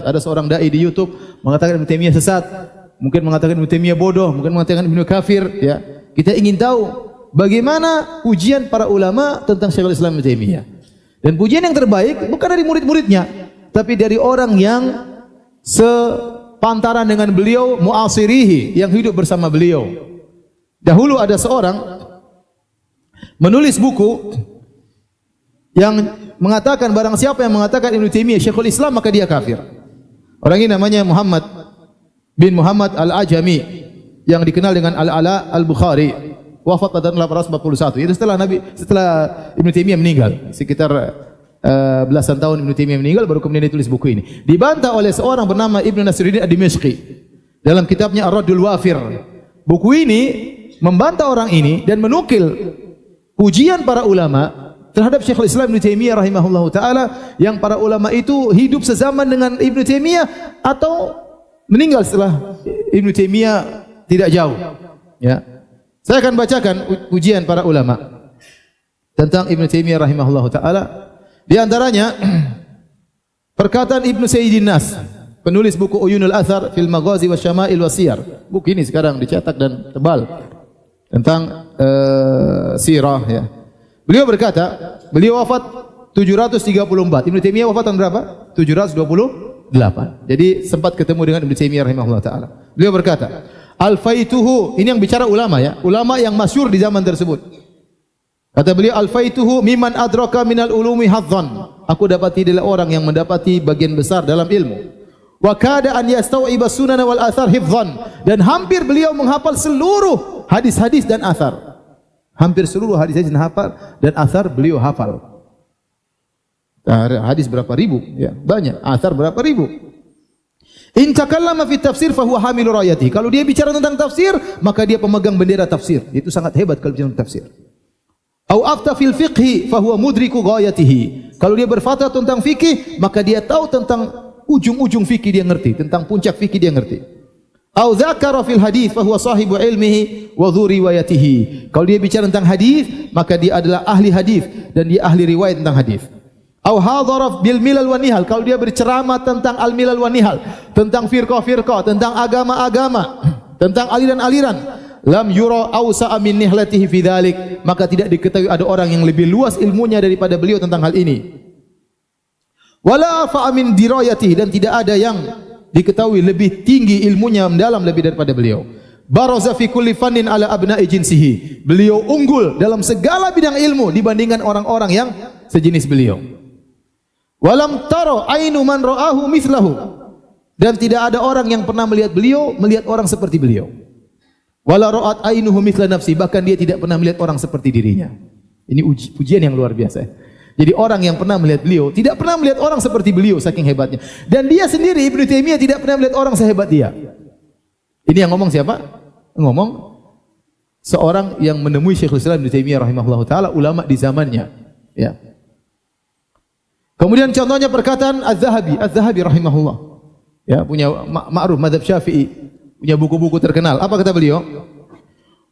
Ada seorang dai di YouTube mengatakan Ibnu Taimiyah sesat, mungkin mengatakan Ibnu Taimiyah bodoh, mungkin mengatakan Ibnu kafir, ya. Kita ingin tahu bagaimana pujian para ulama tentang Syekhul Islam Ibnu Taimiyah. Dan pujian yang terbaik bukan dari murid-muridnya, tapi dari orang yang sepantaran dengan beliau, mu'asirihi, yang hidup bersama beliau. Dahulu ada seorang menulis buku yang mengatakan barang siapa yang mengatakan Ibnu Taimiyah Syekhul Islam maka dia kafir. Orang ini namanya Muhammad bin Muhammad Al-Ajami yang dikenal dengan Al-Ala Al-Bukhari. Wafat pada tahun 841. Itu setelah Ibnu Taimiyah meninggal. Sekitar belasan tahun Ibnu Taimiyah meninggal baru kemudian dia tulis buku ini. Dibantah oleh seorang bernama Ibnu Nasruddin Ad-Dimashqi dalam kitabnya Ar-Raddul Wafir. Buku ini membantah orang ini dan menukil pujian para ulama terhadap Syekhul Islam Ibnu Taimiyah rahimahullahu taala, yang para ulama itu hidup sezaman dengan Ibnu Taimiyah atau meninggal setelah Ibnu Taimiyah tidak jauh. Ya. Saya akan bacakan pujian para ulama tentang Ibnu Taimiyah rahimahullahu taala. Di antaranya perkataan Ibnu Sayyidin Nas, penulis buku Uyunul Athar fil Maghazi wasyama'il wasiyar. Buku ini sekarang dicetak dan tebal tentang sirah, ya. Beliau berkata, beliau wafat 734. Ibnu Taimiyah wafat tahun berapa? 728. Jadi sempat ketemu dengan Ibnu Taimiyah rahimahullah taala. Beliau berkata, "Alfaituhu," ini yang bicara ulama, ya, ulama yang masyhur di zaman tersebut. Kata beliau, "Alfaituhu mimman adraka minal ulumi hadzan." Aku dapati adalah orang yang mendapati bagian besar dalam ilmu. Wa kada an yastau'iba sunan wal athar hifdzan, dan hampir beliau menghafal seluruh hadis-hadis dan athar. Hampir seluruh hadis dan athar beliau hafal. Hadis berapa ribu? Ya, banyak. Athar berapa ribu? In takallama fi tafsir fa huwa hamilu rayati. Kalau dia bicara tentang tafsir, maka dia pemegang bendera tafsir. Itu sangat hebat kalau bicara tentang tafsir. Au afta fil fiqhi fa huwa mudriku ghayatihi. Kalau dia berfatwa tentang fikih, maka dia tahu tentang ujung-ujung fikih, dia ngerti, tentang puncak fikih dia ngerti. Au dzakara fil hadis fa huwa sahibu ilmihi wa dhu riwayatihi. Kalau dia bicara tentang hadis, maka dia adalah ahli hadis dan dia ahli riwayat tentang hadis. Au hadara bil milal wan nihal. Kalau dia berceramah tentang al milal wan nihal, tentang firqah-firqah, tentang agama-agama, tentang aliran-aliran, lam yura awsa'a min nihlatihi fi dzalik, maka tidak diketahui ada orang yang lebih luas ilmunya daripada beliau tentang hal ini. Wala fa'a min dirayatihi, dan tidak ada yang diketahui lebih tinggi ilmunya mendalam lebih daripada beliau. Baraza fi kulli fannin ala abna'i jinsihi. Beliau unggul dalam segala bidang ilmu dibandingkan orang-orang yang sejenis beliau. Walam tara ainu man ra'ahu mithlahu. Dan tidak ada orang yang pernah melihat beliau melihat orang seperti beliau. Wala ra'at ainuhu mithla nafsi, bahkan dia tidak pernah melihat orang seperti dirinya. Ini pujian yang luar biasa. Jadi orang yang pernah melihat beliau tidak pernah melihat orang seperti beliau, saking hebatnya. Dan dia sendiri Ibnu Taimiyah tidak pernah melihat orang sehebat dia. Ini yang ngomong siapa? Ngomong seorang yang menemui Syekhul Islam Ibnu Taimiyah rahimahullahu taala, ulama di zamannya, ya. Kemudian contohnya perkataan Az-Zahabi rahimahullah. Ya, punya ma'ruf mazhab Syafi'i, punya buku-buku terkenal. Apa kata beliau?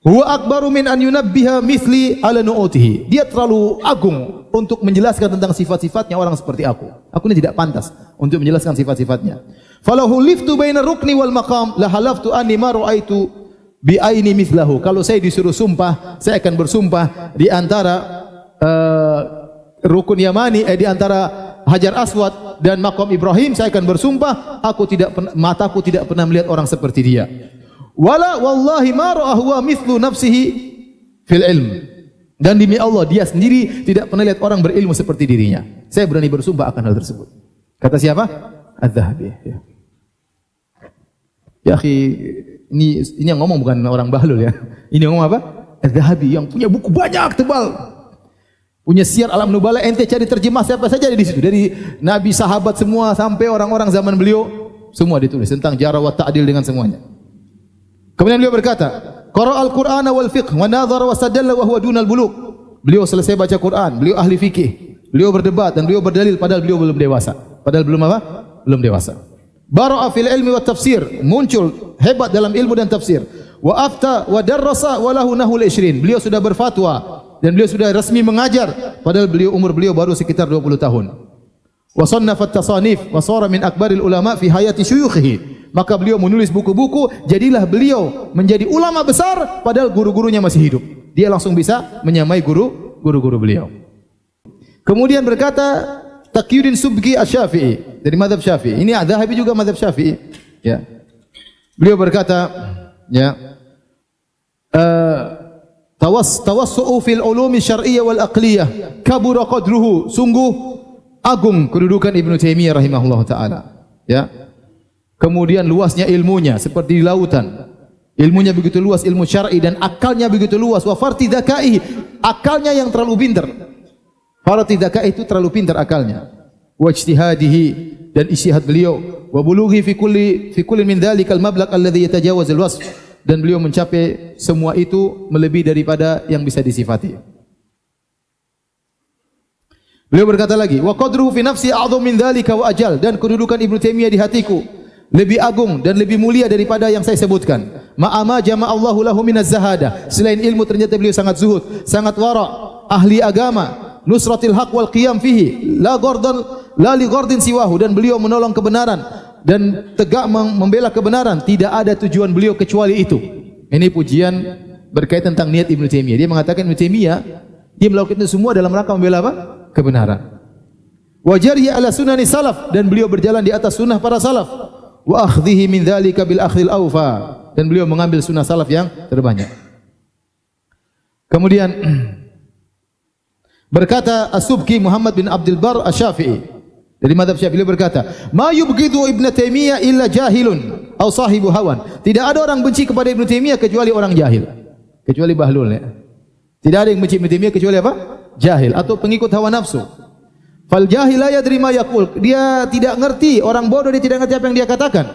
Huwa akbaru min an yunabbiha mithli ala nu'utihi. Dia terlalu agung untuk menjelaskan tentang sifat-sifatnya orang seperti aku. Aku ini tidak pantas untuk menjelaskan sifat-sifatnya. Falahu liftu baina rukni wal maqam la halaftu anni ma ra'aitu bi aini mithlahu. Kalau saya disuruh sumpah, saya akan bersumpah di antara rukun Yamani, di antara Hajar Aswad dan Maqam Ibrahim, saya akan bersumpah mataku tidak pernah melihat orang seperti dia. Wala wallahi ma ra'ahu mithlu nafsihi fil ilm. Dan demi Allah dia sendiri tidak pernah lihat orang berilmu seperti dirinya. Saya berani bersumpah akan hal tersebut. Kata siapa? Az-Zahabi. Ya akhi, ini yang ngomong bukan orang bahlul, ya. Ini yang ngomong apa? Az-Zahabi yang punya buku banyak tebal. Punya Syiar Alam Nubala, ente cari terjemah siapa saja di situ. Dari nabi, sahabat semua sampai orang-orang zaman beliau semua ditulis tentang jarh wa ta'dil dengan semuanya. Kemudian beliau berkata, qara'al Qur'ana wal fiqh wa nadhara wa sadalla wa huwa dunal bulugh. Beliau selesai baca Quran, beliau ahli fikih, beliau berdebat dan beliau berdalil padahal beliau belum dewasa. Padahal belum apa? Belum dewasa. Bara'a fil ilmi wat tafsir, muncul hebat dalam ilmu dan tafsir. Wa afta wa darrasa wa lahu nahul 20. Beliau sudah berfatwa dan beliau sudah resmi mengajar padahal umur beliau baru sekitar 20 tahun. wa sannafa at-tasanif wa sara min akbaril ulama fi hayati syuyukhihi. Maka beliau menulis buku-buku, jadilah beliau menjadi ulama besar padahal guru-gurunya masih hidup. Dia langsung bisa menyamai guru-guru beliau. Kemudian berkata Taqiyuddin Subki Asy-Syafi'i dari mazhab Syafi'i. Ini Adz-Dzahabi juga mazhab Syafi'i, ya. Beliau berkata, ya, tawassu'u fil ulumi syar'iyyah wal aqliyah kabura qadruhu. Sungguh agung kedudukan Ibnu Taimiyah rahimahullah taala, ya. Kemudian luasnya ilmunya seperti di lautan. Ilmunya begitu luas, ilmu syar'i, dan akalnya begitu luas. Wa farti dzaka'i, akalnya yang terlalu pintar. Farti dzaka'i itu terlalu pintar akalnya. Wa ijtihadihi, dan ijtihad beliau. Wa bulughi fi kulli min dzalikal mablagh alladhi yatajawaz al-wasf, dan beliau mencapai semua itu melebihi daripada yang bisa disifati. Beliau berkata lagi, wa qadruhu fi nafsi a'dham min dzalika wa ajal, dan kedudukan Ibnu Taimiyah di hatiku lebih agung dan lebih mulia daripada yang saya sebutkan. Ma'ama jama'allahu lahu minaz zahada, selain ilmu ternyata beliau sangat zuhud, sangat wara, ahli agama, nusratil haq wal qiyam fihi, la li ghardin siwahu, dan beliau menolong kebenaran dan tegak membela kebenaran, tidak ada tujuan beliau kecuali itu. Ini pujian berkaitan tentang niat Ibnu Taimiyah. Dia mengatakan Ibnu Taimiyah dia melakukan itu semua dalam rangka membela apa? Kebenaran. Wa jariya ala sunani salaf, dan beliau berjalan di atas sunnah para salaf. Wa akhdhihi min dzalika bil akhdhil awfa, dan beliau mengambil sunnah salaf yang terbanyak. Kemudian berkata As-Subki Muhammad bin Abdul Bar Asy-Syafi'i dari mazhab Syafi'i, beliau berkata, "Ma yubghidu Ibnu Taimiyah illa jahilun aw sahibu hawan." Tidak ada orang benci kepada Ibnu Taimiyah kecuali orang jahil, kecuali bahlul, ya. Tidak ada yang benci Ibnu Taimiyah kecuali apa? Jahil atau pengikut hawa nafsu. Fal jahil la yadri ma yaqul, dia tidak ngerti, orang bodoh dia tidak ngerti apa yang dia katakan.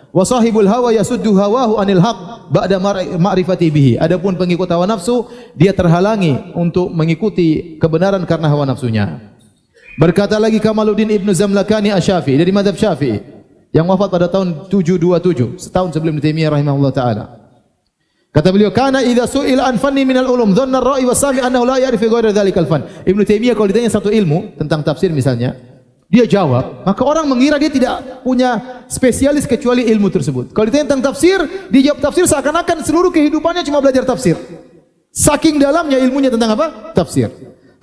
Wa sahibul hawa yasuddu hawahu anil haq ba'da ma'rifati bihi. Adapun pengikut hawa nafsu, dia terhalangi untuk mengikuti kebenaran karena hawa nafsunya. Berkata lagi Kamaluddin Ibnu Zamlakani Asy-Syafi'i dari mazhab Syafi'i yang wafat pada tahun 727, setahun sebelum Ibnu Taimiyah rahimahullah taala. Kata beliau, "Kana idza su'ila an fanni minal ulum dhanna ar-ra'i was-sami' annahu la ya'rifu ghayra dzalikal fan." Ibnu Taimiyah kalau ditanya satu ilmu tentang tafsir misalnya, dia jawab, maka orang mengira dia tidak punya spesialis kecuali ilmu tersebut. Kalau ditanya tentang tafsir, dia jawab tafsir seakan-akan seluruh kehidupannya cuma belajar tafsir. Saking dalamnya ilmunya tentang apa? Tafsir.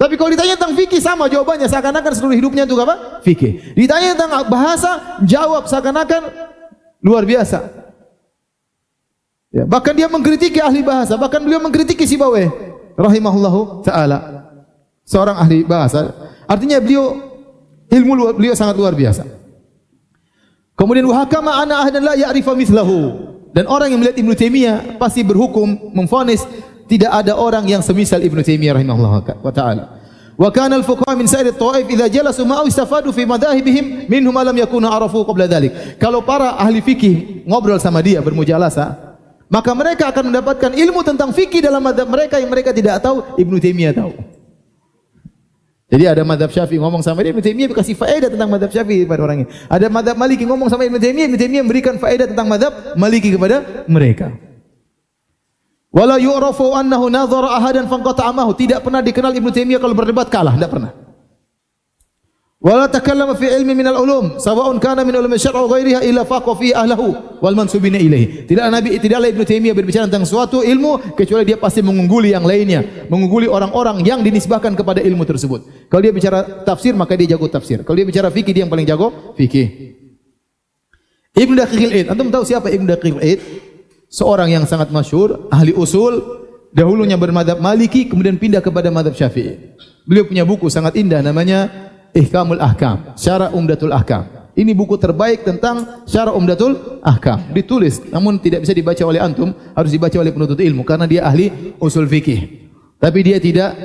Tapi kalau ditanya tentang fikih sama jawabannya, seakan-akan seluruh hidupnya itu apa? Fikih. Ditanya tentang bahasa, jawab seakan-akan luar biasa. Ya, bahkan dia mengkritiki ahli bahasa, bahkan beliau mengkritiki Sibawayh rahimahullahu taala, seorang ahli bahasa. Artinya beliau sangat luar biasa. Kemudian wa hakama ana ahdan la ya'rifa mithlahu, dan orang yang melihat Ibnu Taimiyah pasti berhukum memvonis tidak ada orang yang semisal Ibnu Taimiyah rahimahullahu taala. Wa kana al-fuqaha min sa'ir at-ta'if idza jalasu ma'ahu istafadu fi madahibihim minhum ma lam yakunu arafu qabla dhalik. Kalau para ahli fikih ngobrol sama dia bermujalasah, maka mereka akan mendapatkan ilmu tentang fikih dalam mazhab mereka yang mereka tidak tahu, Ibnu Taimiyah tahu. Jadi ada mazhab Syafi'i ngomong sama dia, Ibnu Taimiyah kasih faedah tentang mazhab Syafi'i kepada orang ini. Ada mazhab Maliki ngomong sama Ibnu Taimiyah memberikan faedah tentang mazhab Maliki kepada mereka. Wala yu'rafu annahu nadhara ahadan fanqata'amahu, tidak pernah dikenal Ibnu Taimiyah kalau berdebat kalah, tidak pernah. Wala takallama fi ilmi minal ulum sawa'un kana min ulumi syar'i wa ghairiha illa faqa fi ahlahu wal mansubina ilaihi. Tidaklah Ibnu Taimiyah berbicara tentang suatu ilmu kecuali dia pasti mengungguli yang lainnya, mengungguli orang-orang yang dinisbahkan kepada ilmu tersebut. Kalau dia bicara tafsir maka dia jago tafsir. Kalau dia bicara fikih dia yang paling jago fikih. Ibnu Daqiqil Id, antum tahu siapa Ibnu Daqiqil Id? Seorang yang sangat masyhur, ahli usul, dahulunya bermadzhab Maliki kemudian pindah kepada mazhab Syafi'i. Beliau punya buku sangat indah namanya Ihkamul Ahkam, Syarah Umdatul Ahkam. Ini buku terbaik tentang Syarah Umdatul Ahkam. Ditulis, namun tidak bisa dibaca oleh antum, harus dibaca oleh penuntut ilmu karena dia ahli usul fikih. Tapi dia tidak,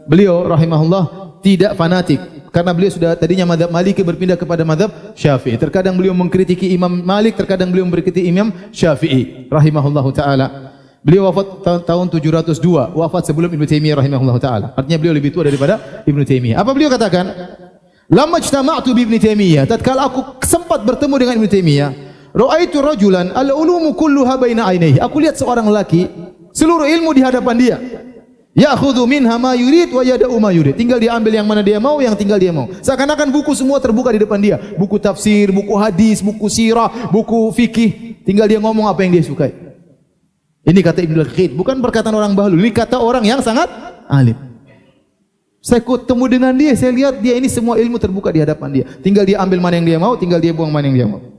beliau rahimahullah tidak fanatik karena beliau sudah tadinya mazhab Maliki berpindah kepada mazhab Syafi'i. Terkadang beliau mengkritiki Imam Malik, terkadang beliau mengkritiki Imam Syafi'i rahimahullahu taala. Beliau wafat tahun 702, wafat sebelum Ibnu Taimiyah rahimahullahu taala. Artinya beliau lebih tua daripada Ibnu Taimiyah. Apa beliau katakan? Lamma ijtama'tu bi Ibnu Taimiyah, tatkala aku sempat bertemu dengan Ibnu Taimiyah, ra'aitu rajulan al-ulumu kulluha baina ainaihi. Aku lihat seorang lelaki, seluruh ilmu di hadapan dia. Ya'khudhu minha ma yurid wa yada'u ma yurid. Tinggal dia ambil yang mana dia mau, yang tinggal dia mau. Seakan-akan buku semua terbuka di depan dia. Buku tafsir, buku hadis, buku sirah, buku fikih. Tinggal dia ngomong apa yang dia sukai. Ini kata Ibnu Al-Qayyim, bukan perkataan orang bahlul. Ini kata orang yang sangat alim. Saya ketemu dengan dia, saya lihat dia ini semua ilmu terbuka di hadapan dia. Tinggal dia ambil mana yang dia mau, tinggal dia buang mana yang dia mau.